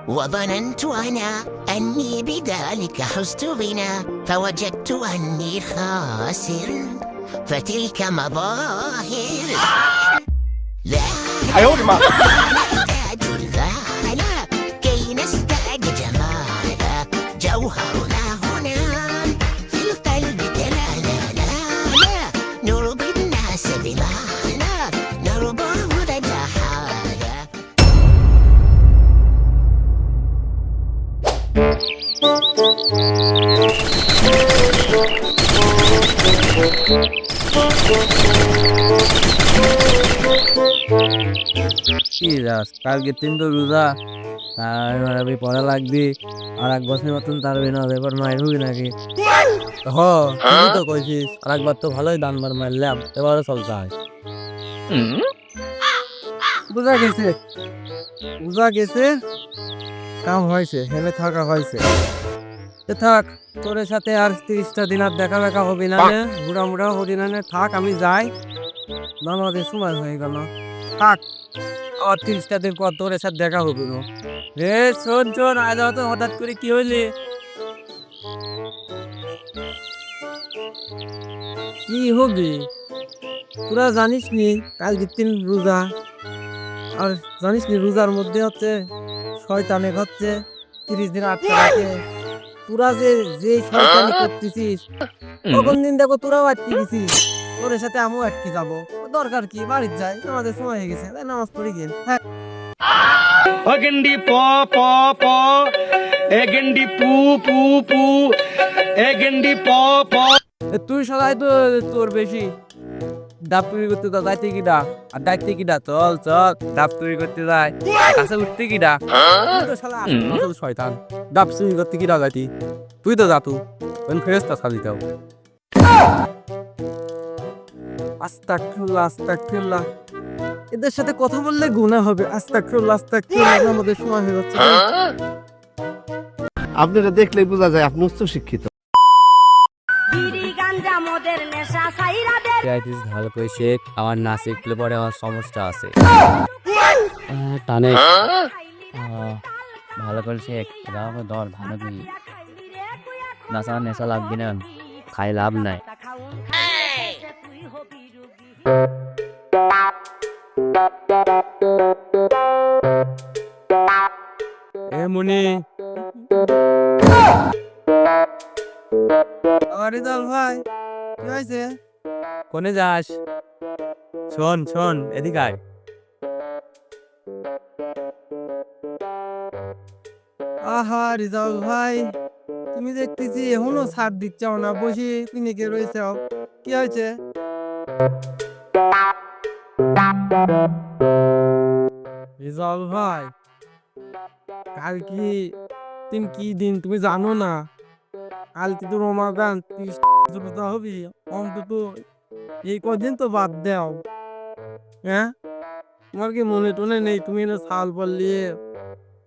وظننت أنا أني بذلك حزت بنا فوجدت أني خاسر فتلك مظاهر لا 哎呦我的妈！ نحتاج الذهل كي نستعد جمالا جوهرنا هنا في القلب لا لا لا لا نرضي الناس بما لا نرضاه لدى حالا কি যাস কালকে দিন তো রোজা আর মারাবি পড়া লাগবি আর এক বছরের মতন তারবি না এবার মায়ের হবি নাকি তুই তো কইছিস আর একবার তো ভালোই দানবার মারলাম এবারও চল যায় বুঝা গেছে কাম হয়েছে হেলে থাকা হয়েছে থাক তোর সাথে আর 30টা দিন আর দেখা হবি না বুড়া মুড়া হবি না থাক আমি যাই আমাদের সময় হয়ে গেল থাক আর 30টা দিন পর তোর সাথে দেখা হবে না রে শোন আজ তো হঠাৎ করে কি হইলি কি হবি তোরা জানিস নি কাল দিন রোজা আর জানিস নি রোজার মধ্যে হচ্ছে শয়তানে হচ্ছে 30 দিন আটকে রাখে তোরা যে শয়তানি করতেছিস তখন দিন দেখো তোরাও আটকে গেছিস তোর সাথে আমিও আটকে যাবো দরকার কি বাড়ির যাই আমাদের সময় হয়ে গেছে তাই নামাজ পড়ে গেল গেন্ডি প প প এ গেন্ডি পু পু পু এ গেন্ডি প প তুই সবাই তো তোর বেশি ডাব তৈরি করতে যাইতে কিডা আর ডাকতে কিডা চল ডাব তৈরি করতে যায় কাছে উঠতে কিডা তো শালা আসল শয়তান ডাব তৈরি করতে কিডা যাইতি তুই তো যা তুই ফেরেশতা সাজিতাও আস্তাগফিরুল্লাহ এদের সাথে কথা বললে গুনাহ হবে আস্তাগফিরুল্লাহ আমাদের সময় হয়ে যাচ্ছে আপনারা দেখলেই বোঝা যায় আপনি উচ্চ শিক্ষিত ভালো করে শেখ আমার না শিখলে পরে আমার সমস্যা আছে টানে ভালো করে শেখ দর ভালো করে নাচা নেশা লাগবে না খাই লাভ নাই এ মুনি আরে দল ভাই কি হয়েছে কোনে যাস শোন এদিকে আয় আহা রিজাল ভাই তুমি দেখতেছি এখনো ছাড় দিচ্ছ না বসে ক্লিনিকে রয়েছে কি হয়েছে রিজাল ভাই কাল কি দিন তুমি জানো না কালকে তো রমাদান 30 হবি অন্তত এই কদিন তো বাদ দাও হ্যাঁ তোমার কি মনে টনে নেই তুমি না সাল পড়লিয়ে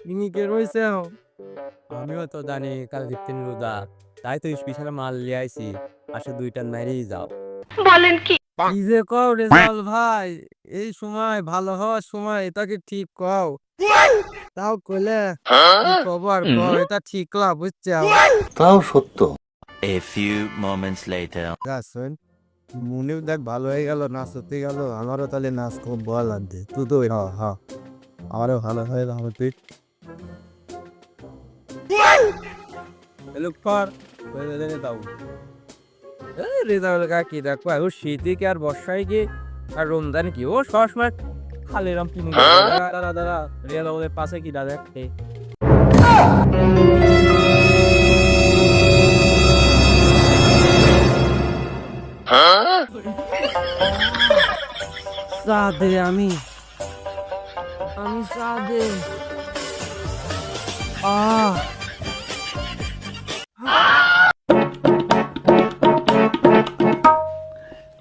ক্লিনিকে রয়েছে আমিও তো জানি কাল দিন রোজা তাই তো স্পেশাল মাল নিয়ে আইছি আসে 2টা মেরেই যাও বলেন কি যে কও রেজাল ভাই এই সময় ভালো হওয়ার সময় এটাকে ঠিক কও তাও কইলে খবর কও এটা ঠিক লা বুঝছো তাও সত্য A few moments later. শুন মনে দেখ ভালো হয়ে গেল নাচ হতে গেল আমারও তাহলে নাচ খুব ভালো লাগবে তুই তো হ্যাঁ আমারও ভালো হয়ে যাবে তুই লুক ফর দাও রেজাউল কাকি দেখো ও শীতে কি আর বর্ষায় কি আর রমজান কি ও সবসময় খালি রাম কি দাদা রেজাউলের পাশে কি দাদা দেখতে সাদে আমি সাদে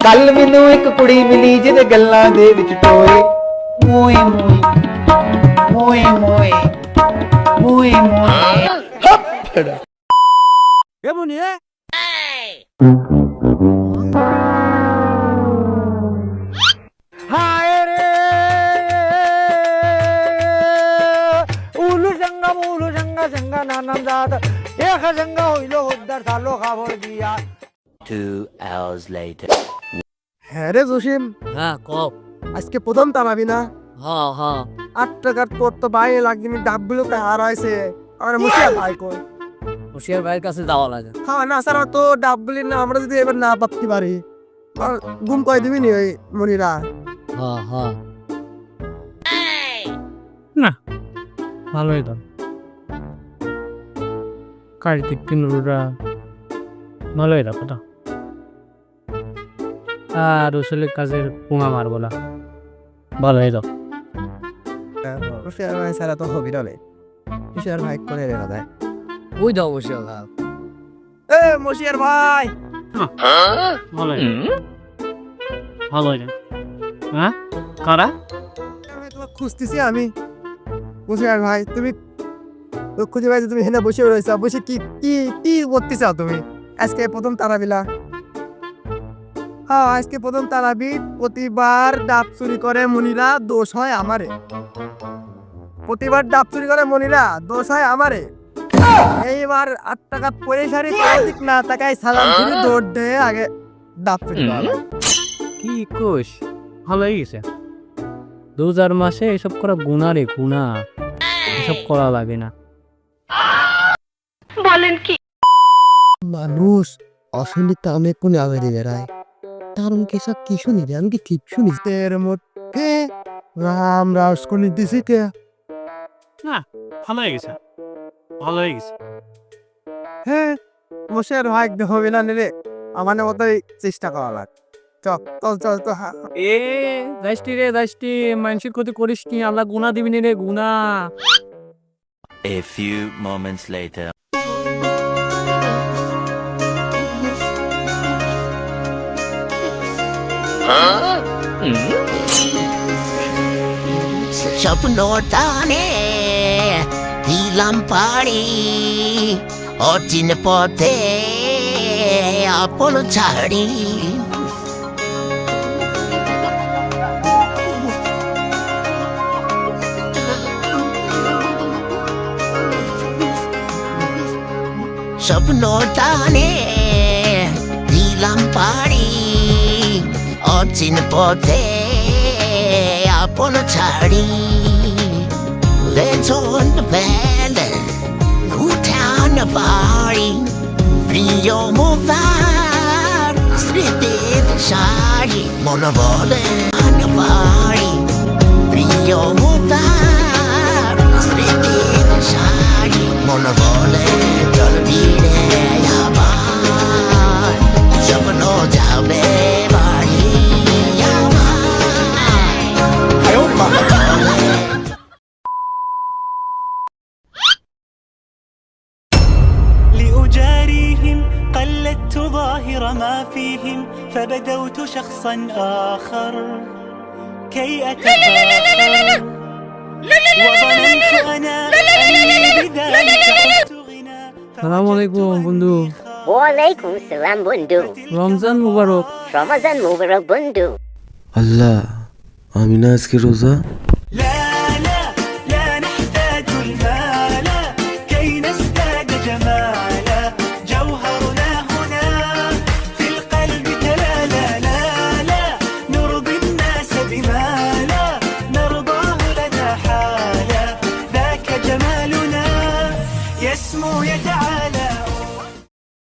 ਕੱਲ ਮੈਨੂੰ ਇੱਕ ਕੁੜੀ ਮਿਲੀ ਜਿਹਦੇ ਗੱਲਾਂ ਦੇ ਵਿੱਚ ਟੋਏ ਮੋਏ ਮੋਏ ਮੋਏ ਮੋਏ ਮੋਏ ਮੋਏ ਹੱਪੜਾ কেমন হায় রে উলু সঙ্গম হারামজাদ একা জঙ্গা হইল উদ্ধার থালো খবর দিয়া 2 hours later. হ্যাঁ রে জসিম হ্যাঁ কও আজকে প্রথম তামাবি না হ্যাঁ হ্যাঁ 8 টাকার তোর তো বাইরে লাগদিনি ডাবগুলো কে হারাইছে আমার মুশিয়া ভাই কই হুশিয়ার ভাইয়ের কাছে যাওয়া লাগে হ্যাঁ না স্যার তো ডাবগুলি না আমরা যদি এবার না পাচ্ছি পারি আর গুম কই দিবি নি ওই মনিরা হ্যাঁ হ্যাঁ ভালোই দাম কার্তিক কিনুরা ভালোই দাম না আর রসুলের কাজের পুঙা মারবো না ভালোই দাম মুশিয়া ভাই স্যার তো হবি না মুশিয়ার ভাই কোনে রে দাদা ওই দাও হুশিয়ার ভাই এ মুশিয়ার ভাই ভালোই ভালোই দাম হ্যাঁ কারা আমি তোমাকে খুঁজতেছি আমি মুশিয়ার ভাই তুমি তো খুঁজে পাইছো তুমি হেনা বসে রয়েছো বসে কি কি কি করতে চাও তুমি আজকে প্রথম তারাবিলা হ্যাঁ আজকে প্রথম তারাবি প্রতিবার ডাব চুরি করে মনিরা দোষ হয় আমারে প্রতিবার ডাব চুরি করে মনিরা দোষ হয় আমারে এইবার 8 টাকা পরে সারি ঠিক না টাকায় সালাম ফিরে দৌড় দে আগে ডাব চুরি করে কি কোষ ভালোই গেছে 2000 মাসে এসব করা গুণা রে গুণা এসব করা লাগে না মানুষ অসুবিধা আমি কোনে আগে বেড়ায় কারণ কি সব কি শুনি রে আমি কি ঠিক শুনি এর মধ্যে রাম রাস কোনে দিছি কে না ভালোই গেছে ভালোই গেছে হ্যাঁ মশের ভাই হবে না রে আমার মতোই চেষ্টা করা লাগ চল চল চল তো এ দাইস্তি রে দাইস্তি মানুষের ক্ষতি করিস কি আল্লাহ গুণা দিবি নি রে গুণা A few moments later. স্বপ্ন টানে দিলাম পাড়ি অচিন পথে আপন ছাড়ি স্বপ্ন টানে দিলাম পাড়ি অচিন পথে আপন ছাড়ি লেজন বেলে উঠান বাড়ি প্রিয় মোবার স্মৃতির শাড়ি মন বলে বাড়ি প্রিয় মোবার স্মৃতির শাড়ি মন বলে চলবি রে আমার স্বপ্ন যাবে বাড়ি لأجاريهم قلدت ظاهر ما فيهم فبدوت شخصا آخر كي أتفاخر وظننت أنا أني بذلك حزت غنى সালাম আলাইকুম বন্ধু ওয়ালাইকুম সালাম বন্ধু রমজান মুবারক রমজান মুবারক বন্ধু আল্লাহ আমি না আজকে রোজা لا لا لا نحتاج المال كي نزداد جمالا جوهرنا هنا في القلب تلالا لا لا نرضي الناس بما لا نرضاه لنا حالا ذاك جمالنا يسمو يتعالى